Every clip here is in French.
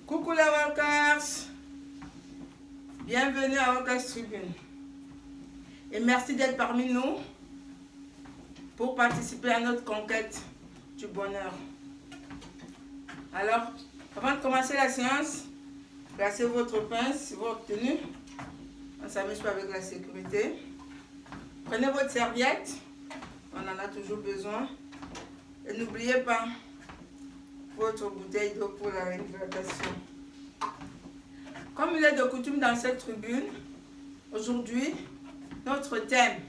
Coucou les Walkers, bienvenue à Walkers Tribune et merci d'être parmi nous pour participer à notre conquête du bonheur. Alors, avant de commencer la séance, placez votre pince, votre tenue, on ne s'amuse pas avec la sécurité. Prenez votre serviette, on en a toujours besoin. Et n'oubliez pas votre bouteille d'eau pour la réhydratation. Comme il est de coutume dans cette tribune, aujourd'hui, notre thème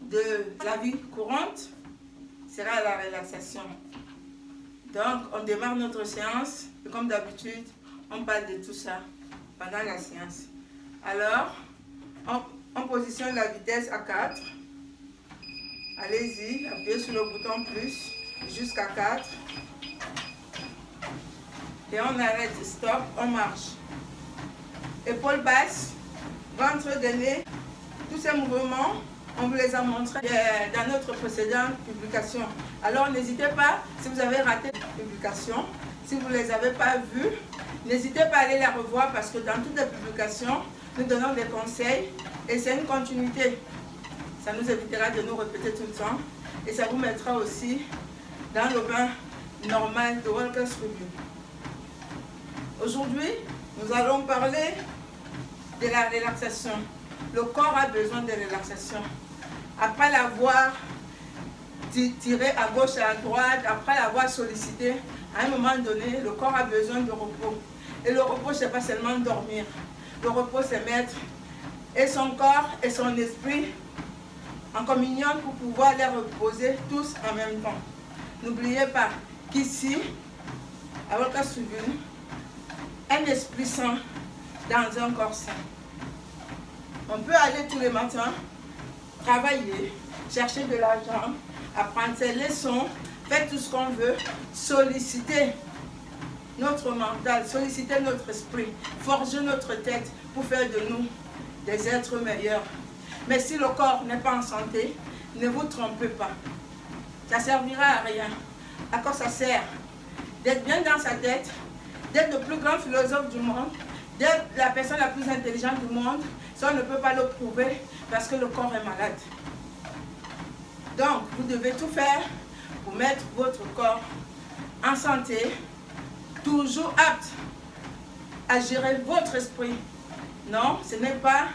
de la vie courante sera la relaxation. Donc, on démarre notre séance et comme d'habitude, on parle de tout ça pendant la séance. Alors, on positionne la vitesse à 4. Allez-y, appuyez sur le bouton plus jusqu'à 4. Et on arrête, stop, on marche. Épaules basses, ventre gainé. Tous ces mouvements, on vous les a montrés dans notre précédente publication. Alors n'hésitez pas, si vous avez raté la publication, si vous ne les avez pas vues, n'hésitez pas à aller la revoir parce que dans toutes les publications, nous donnons des conseils et c'est une continuité. Ça nous évitera de nous répéter tout le temps et ça vous mettra aussi dans le bain normal de Walkers Tribune. Aujourd'hui, nous allons parler de la relaxation. Le corps a besoin de relaxation. Après l'avoir tiré à gauche et à droite, après l'avoir sollicité, à un moment donné, le corps a besoin de repos. Et le repos, ce n'est pas seulement dormir. Le repos, c'est mettre et son corps et son esprit en communion pour pouvoir les reposer tous en même temps. N'oubliez pas qu'ici, à Walkers Tribune, un esprit sain dans un corps sain. On peut aller tous les matins, travailler, chercher de l'argent, apprendre ses leçons, faire tout ce qu'on veut, solliciter notre mental, solliciter notre esprit, forger notre tête pour faire de nous des êtres meilleurs. Mais si le corps n'est pas en santé, ne vous trompez pas. Ça ne servira à rien. À quoi ça sert? D'être bien dans sa tête, d'être le plus grand philosophe du monde, d'être la personne la plus intelligente du monde, ça on ne peut pas le prouver parce que le corps est malade. Donc, vous devez tout faire pour mettre votre corps en santé, toujours apte à gérer votre esprit. Non, ce n'est pas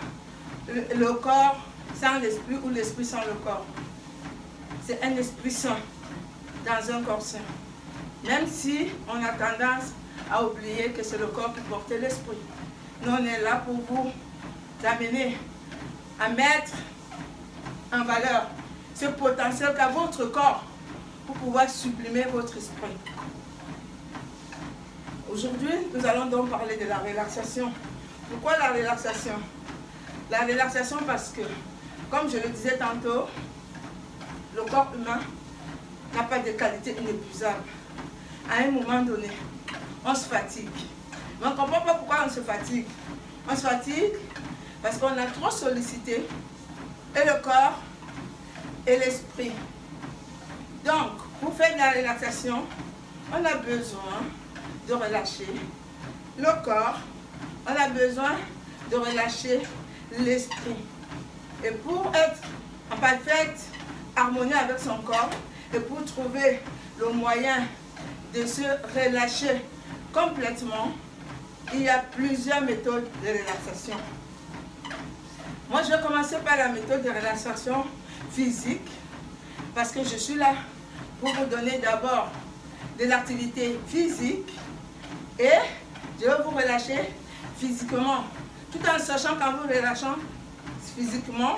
le corps sans l'esprit ou l'esprit sans le corps. C'est un esprit sain dans un corps sain. Même si on a tendance à oublier que c'est le corps qui porte l'esprit. Nous, on est là pour vous amener à mettre en valeur ce potentiel qu'a votre corps pour pouvoir sublimer votre esprit. Aujourd'hui, nous allons donc parler de la relaxation. Pourquoi la relaxation? La relaxation parce que, comme je le disais tantôt, le corps humain n'a pas de qualité inépuisable. À un moment donné, on se fatigue. Mais on ne comprend pas pourquoi on se fatigue. On se fatigue parce qu'on a trop sollicité et le corps et l'esprit. Donc, pour faire de la relaxation, on a besoin de relâcher le corps, on a besoin de relâcher l'esprit. Et pour être en parfaite harmonie avec son corps et pour trouver le moyen de se relâcher complètement, il y a plusieurs méthodes de relaxation. Moi, je vais commencer par la méthode de relaxation physique parce que je suis là pour vous donner d'abord de l'activité physique et je vais vous relâcher physiquement. Tout en sachant qu'en vous relâchant physiquement,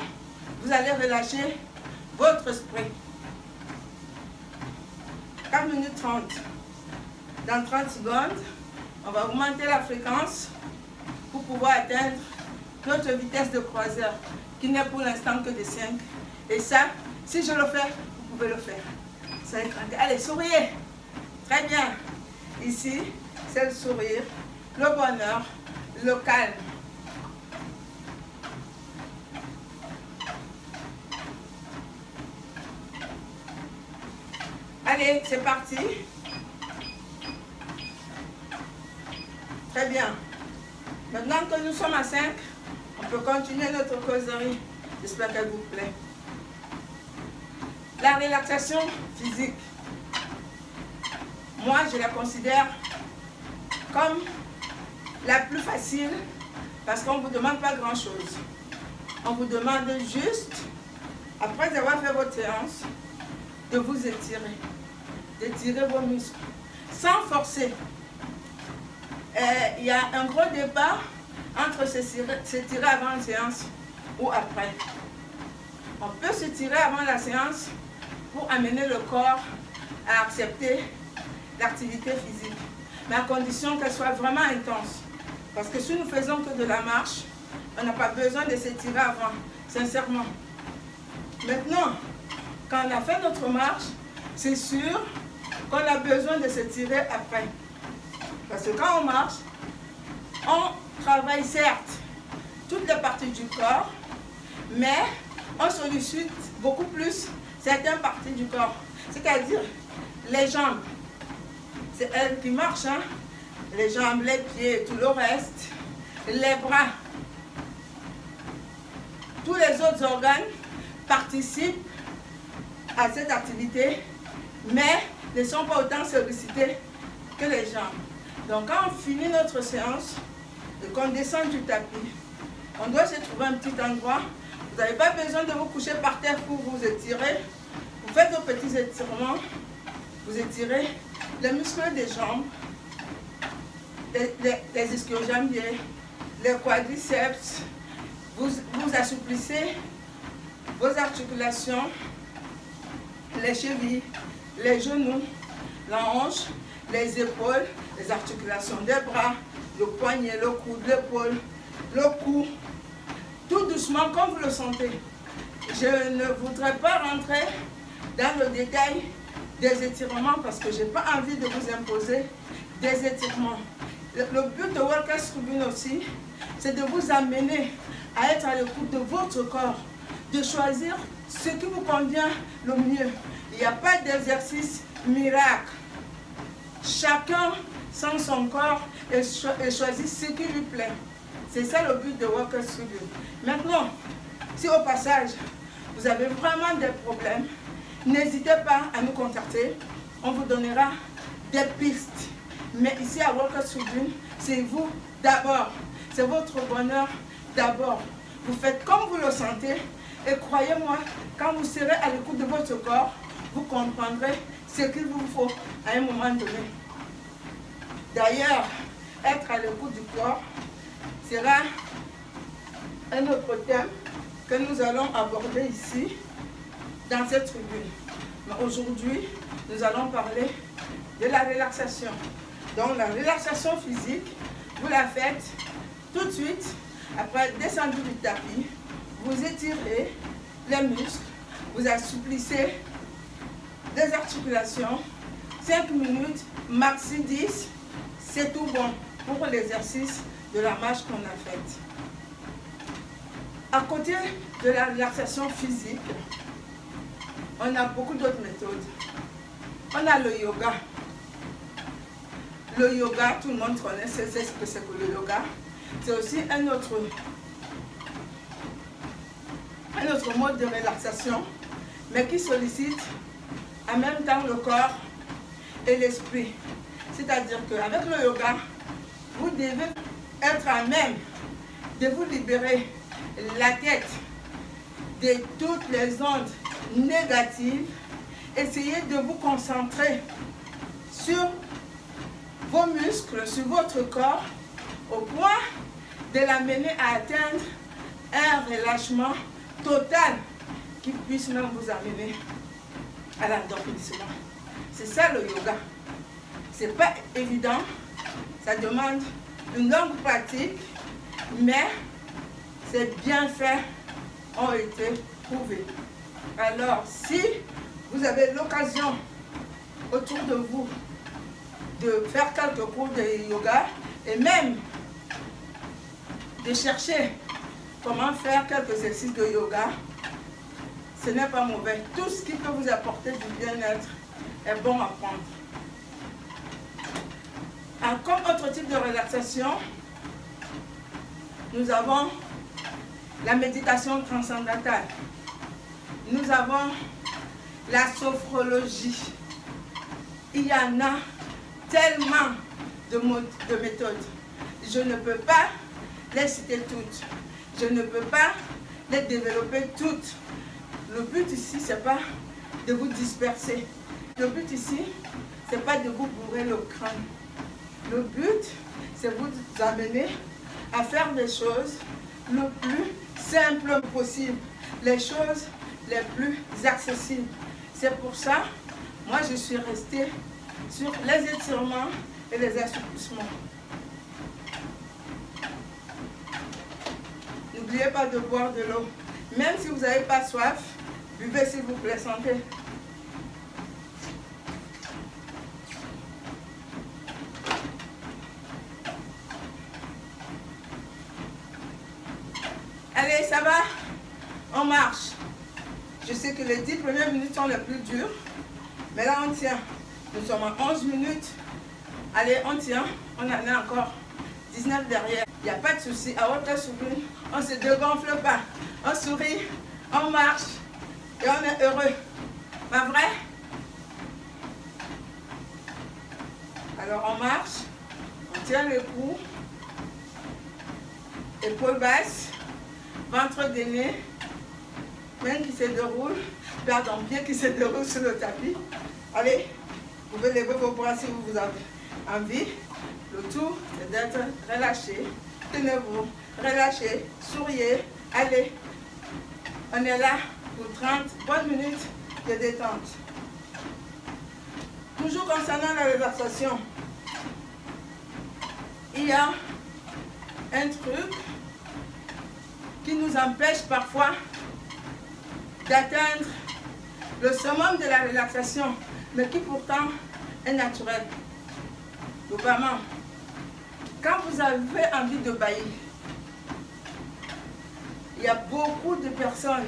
vous allez relâcher votre esprit. 4 minutes 30. Dans 30 secondes, on va augmenter la fréquence pour pouvoir atteindre notre vitesse de croiseur qui n'est pour l'instant que de 5. Et ça, si je le fais, vous pouvez le faire. Ça va être... Allez, souriez. Très bien. Ici, c'est le sourire, le bonheur, le calme. Allez, c'est parti. Très bien. Maintenant que nous sommes à 5, on peut continuer notre causerie. J'espère qu'elle vous plaît. La relaxation physique, moi je la considère comme la plus facile parce qu'on ne vous demande pas grand chose. On vous demande juste, après avoir fait votre séance, de vous étirer, d'étirer vos muscles, sans forcer. Il y a un gros débat entre s'étirer avant une séance ou après. On peut s'étirer avant la séance pour amener le corps à accepter l'activité physique, mais à condition qu'elle soit vraiment intense. Parce que si nous faisons que de la marche, on n'a pas besoin de s'étirer avant, sincèrement. Maintenant, quand on a fait notre marche, c'est sûr qu'on a besoin de s'étirer après. Parce que quand on marche, on travaille certes toutes les parties du corps, mais on sollicite beaucoup plus certaines parties du corps. C'est-à-dire les jambes, c'est elles qui marchent, hein? Les jambes, les pieds, tout le reste, les bras. Tous les autres organes participent à cette activité, mais ne sont pas autant sollicités que les jambes. Donc quand on finit notre séance et qu'on descend du tapis, on doit se trouver un petit endroit. Vous n'avez pas besoin de vous coucher par terre pour vous étirer. Vous faites vos petits étirements. Vous étirez les muscles des jambes, les ischio-jambiers, les quadriceps. Vous assouplissez vos articulations, les chevilles, les genoux, la hanche, les épaules, les articulations des bras, le poignet, le coude, l'épaule, le cou. Tout doucement, comme vous le sentez. Je ne voudrais pas rentrer dans le détail des étirements parce que je n'ai pas envie de vous imposer des étirements. Le but de Workers Tribune aussi, c'est de vous amener à être à l'écoute de votre corps, de choisir ce qui vous convient le mieux. Il n'y a pas d'exercice miracle. Chacun sent son corps et choisit ce qui lui plaît. C'est ça le but de Workers Tribune. Maintenant, si au passage, vous avez vraiment des problèmes, n'hésitez pas à nous contacter. On vous donnera des pistes. Mais ici à Workers Tribune, c'est vous d'abord. C'est votre bonheur d'abord. Vous faites comme vous le sentez. Et croyez-moi, quand vous serez à l'écoute de votre corps, vous comprendrez ce qu'il vous faut à un moment donné. D'ailleurs, être à l'écoute du corps sera un autre thème que nous allons aborder ici, dans cette tribune. Mais aujourd'hui, nous allons parler de la relaxation. Donc la relaxation physique, vous la faites tout de suite, après être descendu du tapis, vous étirez les muscles, vous assouplissez les articulations, 5 minutes, maxi 10, c'est tout bon pour l'exercice de la marche qu'on a faite. À côté de la relaxation physique, on a beaucoup d'autres méthodes. On a le yoga. Le yoga, tout le monde connaît, c'est ce que c'est que le yoga. C'est aussi un autre mode de relaxation, mais qui sollicite en même temps le corps et l'esprit. C'est-à-dire qu'avec le yoga, vous devez être à même de vous libérer la tête de toutes les ondes négatives. Essayez de vous concentrer sur vos muscles, sur votre corps, au point de l'amener à atteindre un relâchement total qui puisse même vous amener à l'endormissement. C'est ça le yoga. C'est pas évident, ça demande une longue pratique, mais ces bienfaits ont été prouvés. Alors, si vous avez l'occasion autour de vous de faire quelques cours de yoga et même de chercher comment faire quelques exercices de yoga, ce n'est pas mauvais. Tout ce qui peut vous apporter du bien-être est bon à prendre. Comme autre type de relaxation, nous avons la méditation transcendantale. Nous avons la sophrologie. Il y en a tellement de méthodes. Je ne peux pas les citer toutes. Je ne peux pas les développer toutes. Le but ici, ce n'est pas de vous disperser. Le but ici, ce n'est pas de vous bourrer le crâne. Le but, c'est vous amener à faire des choses le plus simple possible. Les choses les plus accessibles. C'est pour ça, moi, je suis restée sur les étirements et les assouplissements. N'oubliez pas de boire de l'eau. Même si vous n'avez pas soif, buvez s'il vous plaît, santé. Allez, ça va? On marche. Je sais que les 10 premières minutes sont les plus dures. Mais là, on tient. Nous sommes à 11 minutes. Allez, on tient. On en a encore 19 derrière. Il n'y a pas de souci. À votre sourire, on ne se dégonfle pas. On sourit, on marche et on est heureux. Pas vrai? Alors, on marche. On tient le cou. Épaules basses. Ventre gainé. Main qui se déroule. Pardon, pied qui se déroule sur le tapis. Allez, vous pouvez lever vos bras si vous avez envie. Le tout, c'est d'être relâché. Tenez-vous, relâchez, souriez. Allez, on est là pour 30 bonnes minutes de détente. Toujours concernant la relaxation, il y a un truc qui nous empêche parfois d'atteindre le summum de la relaxation, mais qui pourtant est naturel. Le bâillement. Quand vous avez envie de bailler, il y a beaucoup de personnes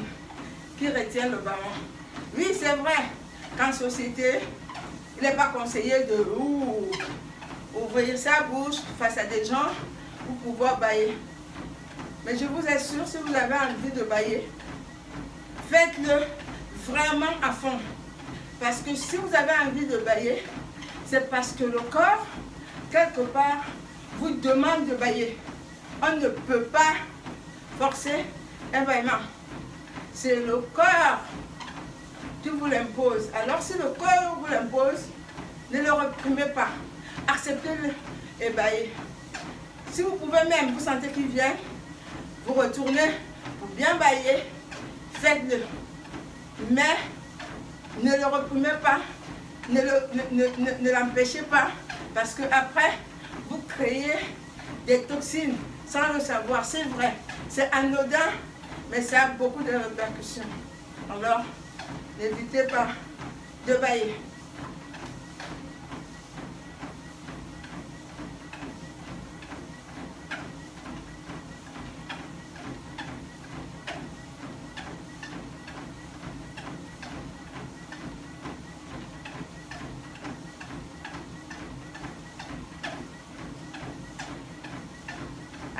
qui retiennent le bâillement. Oui, c'est vrai qu'en société, il n'est pas conseillé de ouvrir sa bouche face à des gens pour pouvoir bailler. Mais je vous assure, si vous avez envie de bailler, faites-le vraiment à fond. Parce que si vous avez envie de bailler, c'est parce que le corps, quelque part, vous demande de bailler. On ne peut pas forcer un bâillement. C'est le corps qui vous l'impose. Alors si le corps vous l'impose, ne le réprimez pas. Acceptez-le et baillez. Si vous pouvez même, vous sentez qu'il vient, vous retournez pour bien bailler, faites-le. Mais ne le réprimez pas, ne l'empêchez pas, parce que après vous créez des toxines sans le savoir. C'est vrai, c'est anodin, mais ça a beaucoup de répercussions. Alors, n'hésitez pas de bailler.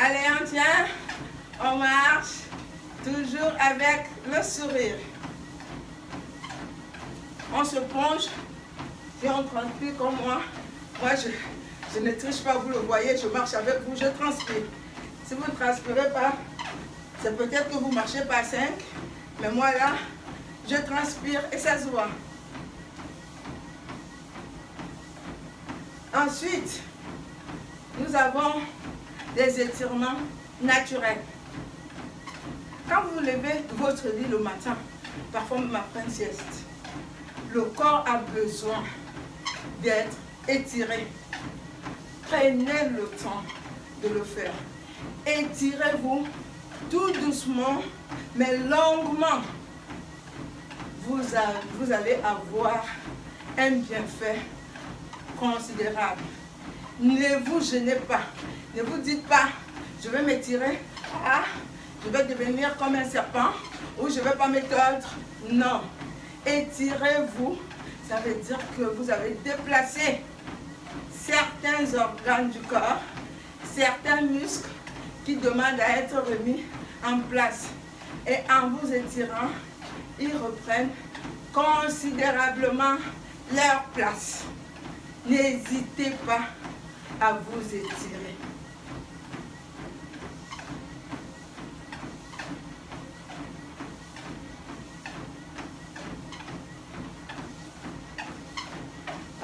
Allez, on tient, on marche, toujours avec le sourire. On se plonge et on transpire comme moi. Moi, je ne triche pas, vous le voyez, je marche avec vous, je transpire. Si vous ne transpirez pas, c'est peut-être que vous ne marchez pas à 5, mais moi là, je transpire et ça se voit. Ensuite, nous avons des étirements naturels. Quand vous levez de votre lit le matin, parfois même après une sieste, le corps a besoin d'être étiré. Prenez le temps de le faire. Étirez-vous tout doucement, mais longuement. Vous allez avoir un bienfait considérable. Ne vous gênez pas. Ne vous dites pas, je vais m'étirer, je vais devenir comme un serpent, ou je ne vais pas me tordre. Non. Étirez-vous, ça veut dire que vous avez déplacé certains organes du corps, certains muscles qui demandent à être remis en place. Et en vous étirant, ils reprennent considérablement leur place. N'hésitez pas à vous étirer.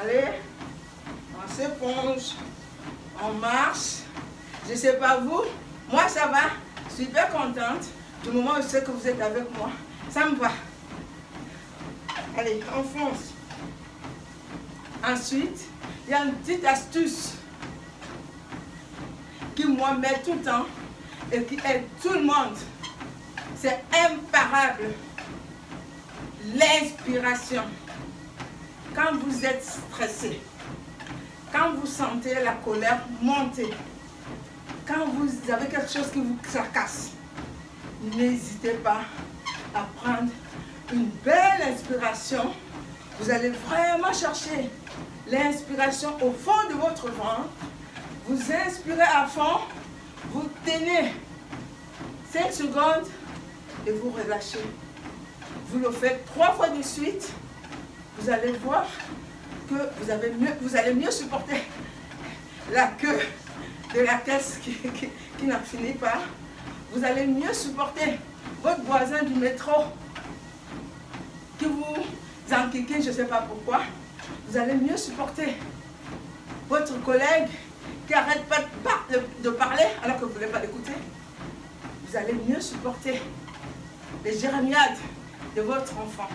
Allez, on s'éponge, on marche. Je ne sais pas vous, moi ça va, je suis hyper contente du moment où je sais que vous êtes avec moi. Ça me va. Allez, on fonce. Ensuite, il y a une petite astuce qui moi met tout le temps et qui aide tout le monde. C'est imparable. L'inspiration. Quand vous êtes stressé, quand vous sentez la colère monter, quand vous avez quelque chose qui vous tracasse, n'hésitez pas à prendre une belle inspiration. Vous allez vraiment chercher l'inspiration au fond de votre ventre. Vous inspirez à fond, vous tenez 5 secondes et vous relâchez. Vous le faites 3 fois de suite. Vous allez voir que vous allez mieux supporter la queue de la caisse qui n'en finit pas. Vous allez mieux supporter votre voisin du métro qui vous enquiquine, je ne sais pas pourquoi. Vous allez mieux supporter votre collègue qui n'arrête pas de parler alors que vous ne voulez pas l'écouter. Vous allez mieux supporter les jérémiades de votre enfant.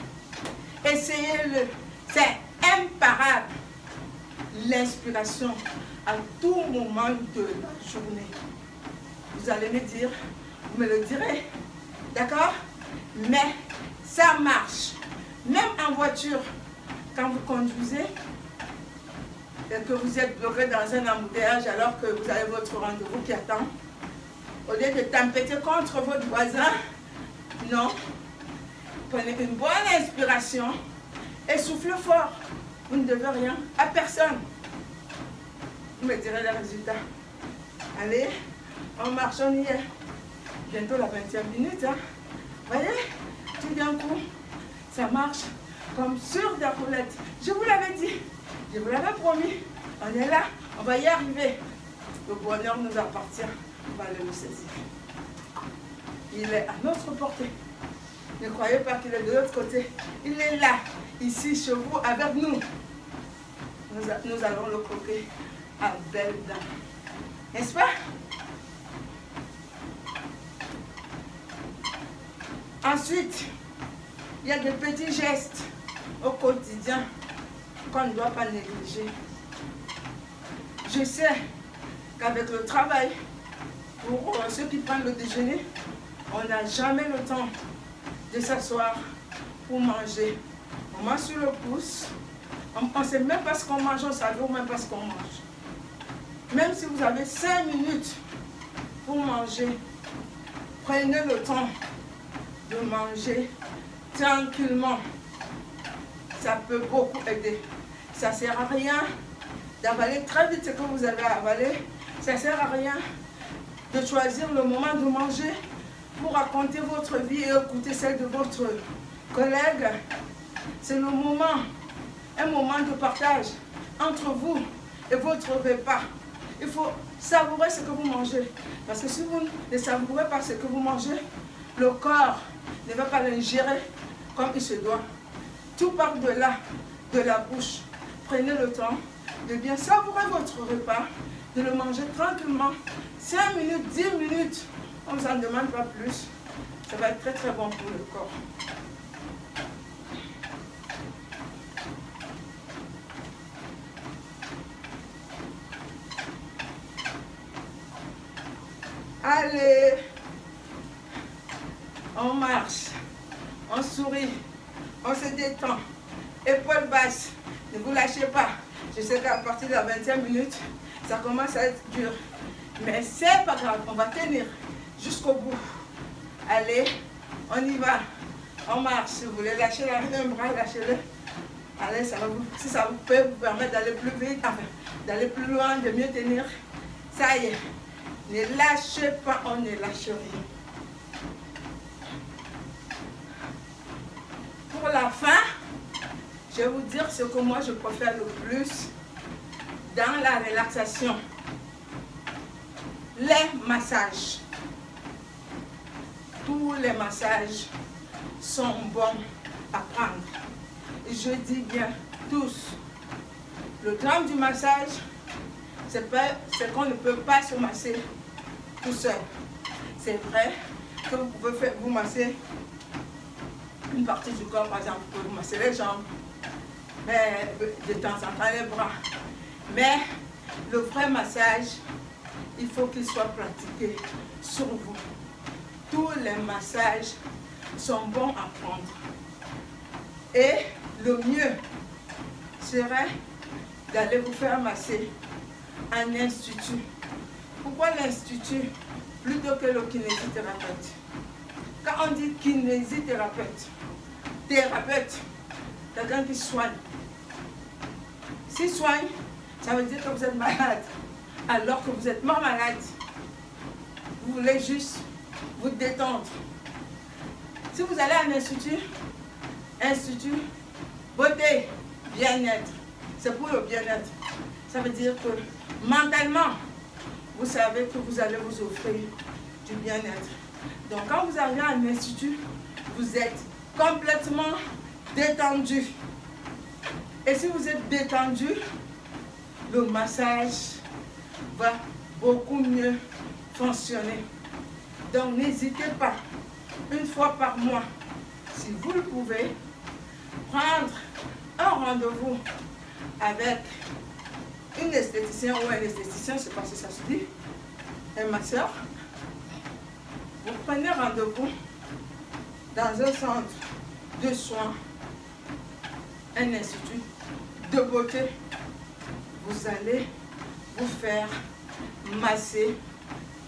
Essayez-le, c'est imparable. L'inspiration à tout moment de la journée. Vous allez me dire, vous me le direz, d'accord? Mais ça marche. Même en voiture, quand vous conduisez et que vous êtes bloqué dans un embouteillage alors que vous avez votre rendez-vous qui attend, au lieu de tempêter contre votre voisin, non, prenez une bonne inspiration et soufflez fort. Vous ne devez rien à personne. Vous me direz les résultats. Allez, on marche, on y est. Bientôt la 20e minute. Hein. Voyez, tout d'un coup, ça marche comme sur des roulettes. Je vous l'avais dit, je vous l'avais promis. On est là, on va y arriver. Le bonheur nous appartient. On va aller le saisir. Il est à notre portée. Ne croyez pas qu'il est de l'autre côté. Il est là, ici, chez vous, avec nous. Nous allons le croquer à belles dents. N'est-ce pas? Ensuite, il y a des petits gestes au quotidien qu'on ne doit pas négliger. Je sais qu'avec le travail, pour ceux qui prennent le déjeuner, on n'a jamais le temps de s'asseoir pour manger. On mange sur le pouce, on ne sait même pas ce qu'on mange, on ne savait même pas ce qu'on mange. Même si vous avez 5 minutes pour manger, prenez le temps de manger tranquillement. Ça peut beaucoup aider. Ça ne sert à rien d'avaler très vite ce que vous avez avalé. Ça ne sert à rien de choisir le moment de manger pour raconter votre vie et écouter celle de votre collègue. C'est le moment, un moment de partage entre vous et votre repas. Il faut savourer ce que vous mangez. Parce que si vous ne savourez pas ce que vous mangez, le corps ne va pas l'ingérer comme il se doit. Tout part de là, de la bouche. Prenez le temps de bien savourer votre repas, de le manger tranquillement. 5 minutes, 10 minutes, on ne vous en demande pas plus. Ça va être très très bon pour le corps. Allez, on marche, on sourit, on se détend, épaules basses, ne vous lâchez pas. Je sais qu'à partir de la 20e minute, ça commence à être dur. Mais c'est pas grave, on va tenir jusqu'au bout. Allez, on y va, on marche. Si vous voulez lâcher un bras, lâchez-le. Allez, si ça peut vous permettre d'aller plus vite, enfin, d'aller plus loin, de mieux tenir, ça y est. Ne lâchez pas, on ne lâche rien. Pour la fin, je vais vous dire ce que moi je préfère le plus dans la relaxation. Les massages. Tous les massages sont bons à prendre. Et je dis bien tous. Le drame du massage, c'est qu'on ne peut pas se masser tout seul. C'est vrai que vous pouvez vous masser une partie du corps, par exemple, vous pouvez vous masser les jambes, mais de temps en temps les bras. Mais le vrai massage, il faut qu'il soit pratiqué sur vous. Tous les massages sont bons à prendre. Et le mieux serait d'aller vous faire masser en institut. Pourquoi l'institut plutôt que le kinésithérapeute? Quand on dit kinésithérapeute, thérapeute, quelqu'un qui soigne. S'il soigne, ça veut dire que vous êtes malade. Alors que vous êtes pas malade. Vous voulez juste vous détendre. Si vous allez à un institut, beauté, bien-être, c'est pour le bien-être. Ça veut dire que mentalement, vous savez que vous allez vous offrir du bien-être. Donc quand vous arrivez à un institut, vous êtes complètement détendu. Et si vous êtes détendu, le massage va beaucoup mieux fonctionner. Donc n'hésitez pas, une fois par mois, si vous le pouvez, prendre un rendez-vous avec une esthéticienne ou un esthéticien, je ne sais pas si ça se dit, un masseur. Vous prenez rendez-vous dans un centre de soins, un institut de beauté. Vous allez vous faire masser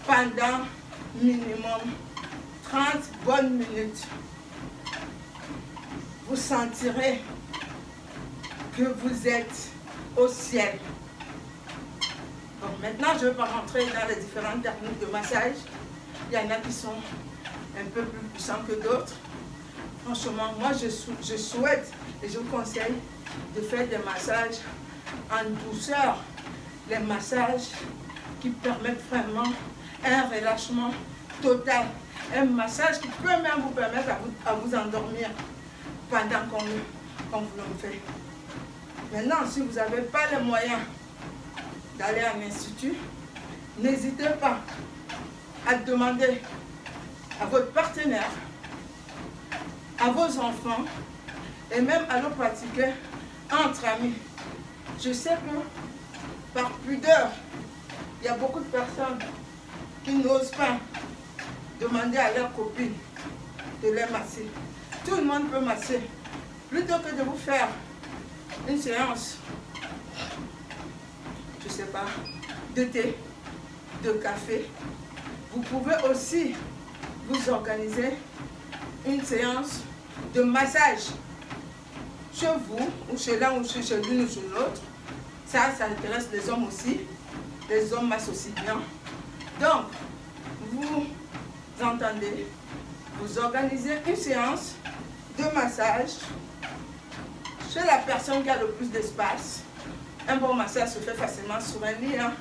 pendant minimum 30 bonnes minutes. Vous sentirez que vous êtes au ciel. Bon, maintenant, je ne vais pas rentrer dans les différentes techniques de massage. Il y en a qui sont un peu plus puissants que d'autres. Franchement, moi, je souhaite et je vous conseille de faire des massages en douceur. Les massages qui permettent vraiment un relâchement total. Un massage qui peut même vous permettre à vous endormir pendant qu'on vous le fait. Maintenant, si vous n'avez pas les moyens d'aller à un institut, n'hésitez pas à demander à votre partenaire, à vos enfants et même à le pratiquer entre amis. Je sais que par pudeur, il y a beaucoup de personnes qui n'osent pas demander à leurs copines de les masser. Tout le monde peut masser. Plutôt que de vous faire une séance, je ne sais pas, de thé, de café, vous pouvez aussi vous organiser une séance de massage chez vous, ou chez l'un, ou chez l'une ou chez l'autre. Ça intéresse les hommes aussi. Les hommes massent aussi bien. Donc, vous entendez, vous organisez une séance de massage chez la personne qui a le plus d'espace. Un bon massage se fait facilement sur un lit, hein,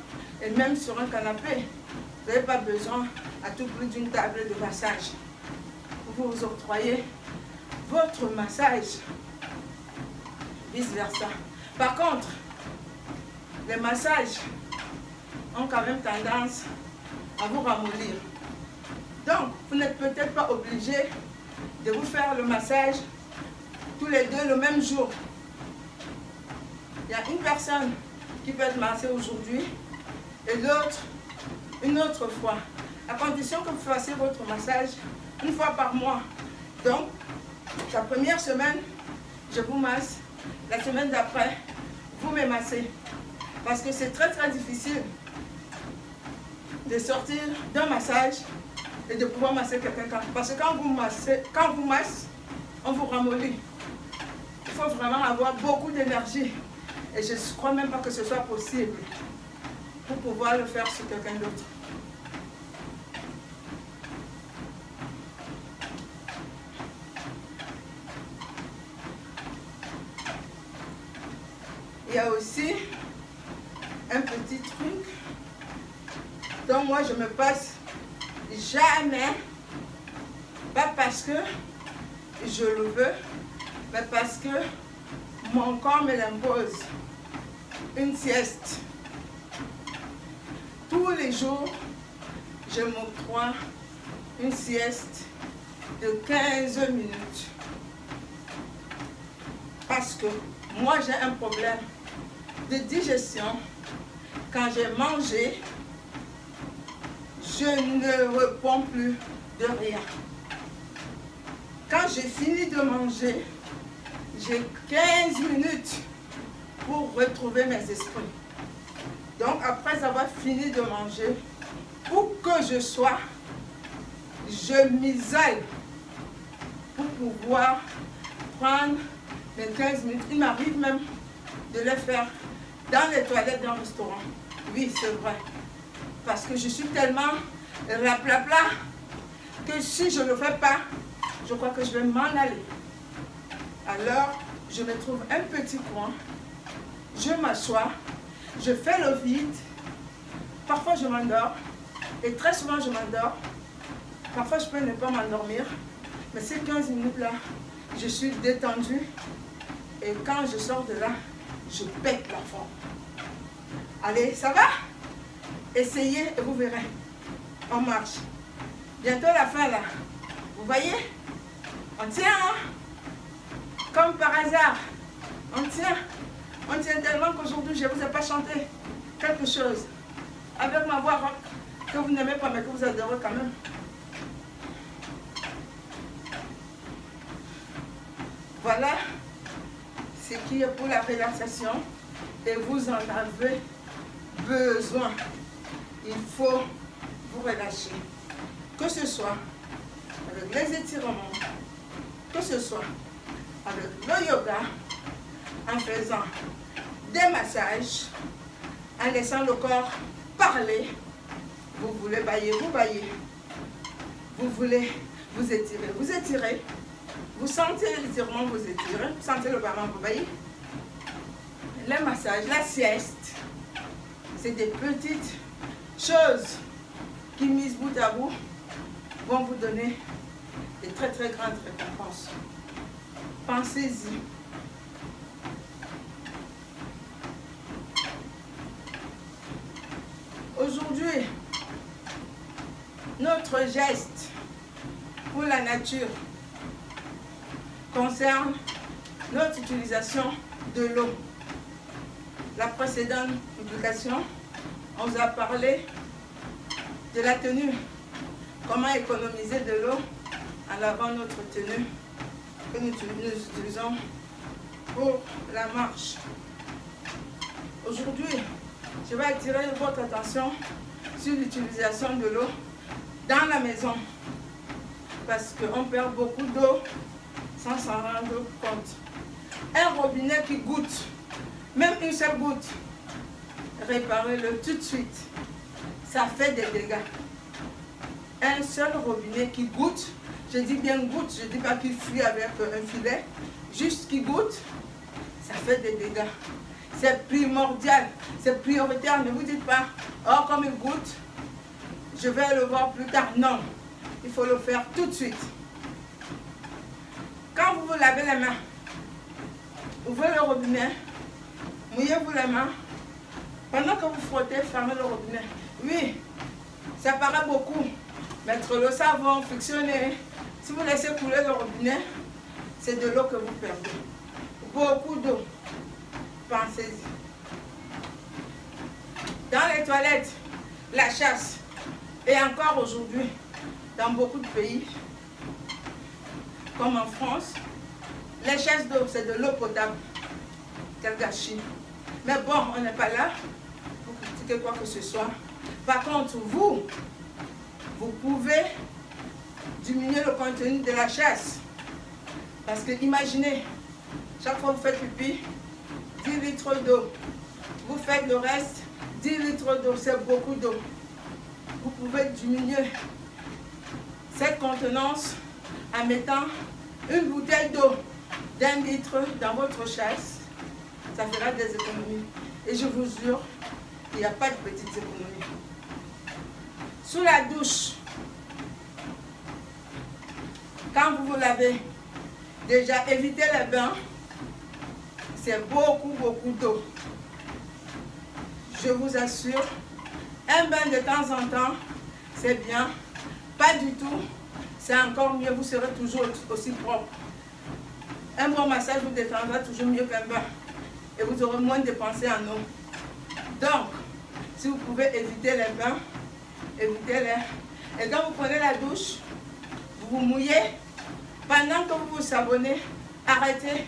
et même sur un canapé. Vous n'avez pas besoin à tout prix d'une table de massage. Vous vous octroyez votre massage, vice versa. Par contre, les massages ont quand même tendance à vous ramollir. Donc, vous n'êtes peut-être pas obligé de vous faire le massage tous les deux le même jour. Il y a une personne qui peut être massée aujourd'hui et l'autre une autre fois, à condition que vous fassiez votre massage une fois par mois. Donc, la première semaine, je vous masse. La semaine d'après, vous me massez. Parce que c'est très très difficile de sortir d'un massage et de pouvoir masser quelqu'un. Parce que quand vous massez, on vous ramollit. Il faut vraiment avoir beaucoup d'énergie. Et je ne crois même pas que ce soit possible pour pouvoir le faire sur quelqu'un d'autre. Il y a aussi un petit truc dont moi je me passe jamais, pas parce que je le veux, mais parce que mon corps me l'impose. Une sieste. Tous les jours, je m'octroie une sieste de 15 minutes. Parce que moi j'ai un problème de digestion. Quand j'ai mangé, je ne réponds plus de rien. Quand j'ai fini de manger, j'ai 15 minutes pour retrouver mes esprits. Donc après avoir fini de manger, où que je sois, je m'isole pour pouvoir prendre mes 15 minutes. Il m'arrive même de les faire dans les toilettes d'un restaurant. Oui, c'est vrai. Parce que je suis tellement raplapla que si je ne le fais pas, je crois que je vais m'en aller. Alors, je me trouve un petit coin, je m'assois, je fais le vide. Parfois, je m'endors. Et très souvent, je m'endors. Parfois, je peux ne pas m'endormir. Mais ces 15 minutes-là, je suis détendue. Et quand je sors de là, je pète la forme. Allez, ça va? Essayez et vous verrez. On marche. Bientôt la fin là. Vous voyez? On tient, hein? Comme par hasard. On tient. On tient tellement qu'aujourd'hui, je ne vous ai pas chanté quelque chose. Avec ma voix rock, que vous n'aimez pas, mais que vous adorez quand même. Voilà ce qui est pour la relaxation. Et vous en avez besoin. Il faut vous relâcher. Que ce soit avec les étirements, que ce soit avec le yoga, en faisant des massages, en laissant le corps parler. Vous voulez bailler, vous baillez. Vous voulez vous étirer, vous étirez. Vous sentez l'étirement, vous étirez. Vous sentez le ballon, vous baillez. Les massages, la sieste, c'est des petites choses qui, mises bout à bout, vont vous donner des très très grandes récompenses. Pensez-y. Aujourd'hui, notre geste pour la nature concerne notre utilisation de l'eau. La précédente publication, on vous a parlé de la tenue. Comment économiser de l'eau en lavant notre tenue que nous utilisons pour la marche. Aujourd'hui, je vais attirer votre attention sur l'utilisation de l'eau dans la maison. Parce qu'on perd beaucoup d'eau sans s'en rendre compte. Un robinet qui goûte, même une seule goutte, réparez-le tout de suite. Ça fait des dégâts. Un seul robinet qui goûte, je dis bien goûte, je ne dis pas qu'il fuit avec un filet, juste qui goûte, ça fait des dégâts. C'est primordial, c'est prioritaire. Ne vous dites pas, oh comme il goûte, je vais le voir plus tard. Non, il faut le faire tout de suite. Quand vous vous lavez les mains, ouvrez le robinet, mouillez-vous les mains. Pendant que vous frottez, fermez le robinet. Oui, ça paraît beaucoup. Mettre le savon, frictionner. Si vous laissez couler le robinet, c'est de l'eau que vous perdez. Beaucoup d'eau. Pensez-y. Dans les toilettes, la chasse. Et encore aujourd'hui, dans beaucoup de pays, comme en France, les chasses d'eau, c'est de l'eau potable. Quel gâchis. Mais bon, on n'est pas là pour critiquer quoi que ce soit. Par contre, vous pouvez diminuer le contenu de la chasse. Parce que imaginez, Chaque fois que vous faites pipi, 10 litres d'eau. Vous faites le reste, 10 litres d'eau, c'est beaucoup d'eau. Vous pouvez diminuer cette contenance en mettant une bouteille d'eau d'1 litre dans votre chasse. Ça fera des économies. Et je vous jure, il n'y a pas de petites économies. Sous la douche, quand vous vous lavez, déjà évitez les bains. C'est beaucoup d'eau. Je vous assure, un bain de temps en temps, c'est bien. Pas du tout, c'est encore mieux, vous serez toujours aussi propre. Un bon massage vous détendra toujours mieux qu'un bain. Et vous aurez moins dépensé en eau. Donc, si vous pouvez éviter les bains, évitez-les. Et quand vous prenez la douche, vous vous mouillez. Pendant que vous vous savonnez, arrêtez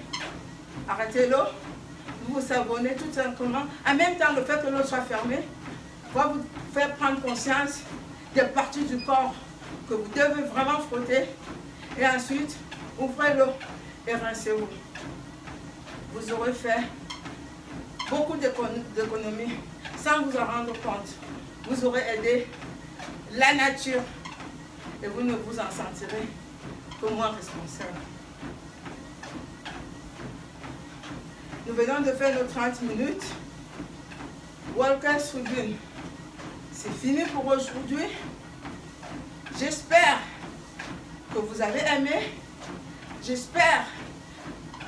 l'eau. Vous vous savonnez tout simplement. En même temps, le fait que l'eau soit fermée va vous faire prendre conscience des parties du corps que vous devez vraiment frotter. Et ensuite, ouvrez l'eau et rincez-vous. Vous aurez fait beaucoup d'économies sans vous en rendre compte. Vous aurez aidé la nature et vous ne vous en sentirez que moins responsable. Nous venons de faire nos 30 minutes. Walker Sweden. C'est fini pour aujourd'hui. J'espère que vous avez aimé. J'espère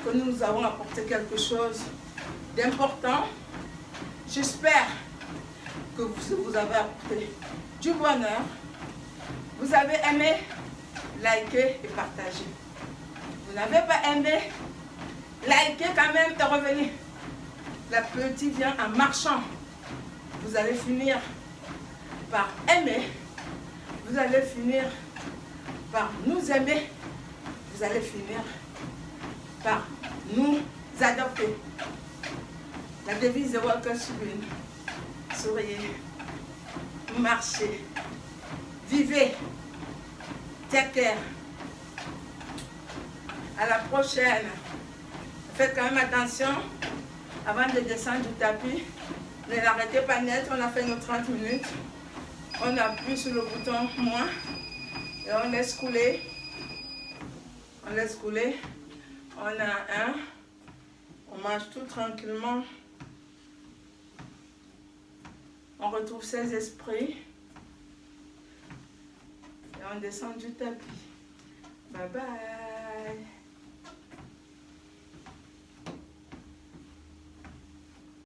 que nous avons apporté quelque chose d'important. J'espère que vous avez apporté du bonheur. Vous avez aimé, likez et partagez. Vous n'avez pas aimé, likez quand même et revenez. La petite vient en marchant. Vous allez finir par aimer. Vous allez finir par nous aimer. Vous allez finir par nous adopter. La devise de Walker Sweden. Souriez, marchez, vivez, take care. À la prochaine. Faites quand même attention avant de descendre du tapis. Ne l'arrêtez pas net, on a fait nos 30 minutes. On appuie sur le bouton moins et on laisse couler. On laisse couler. On a un. On mange tout tranquillement. On retrouve ses esprits. Et on descend du tapis. Bye bye.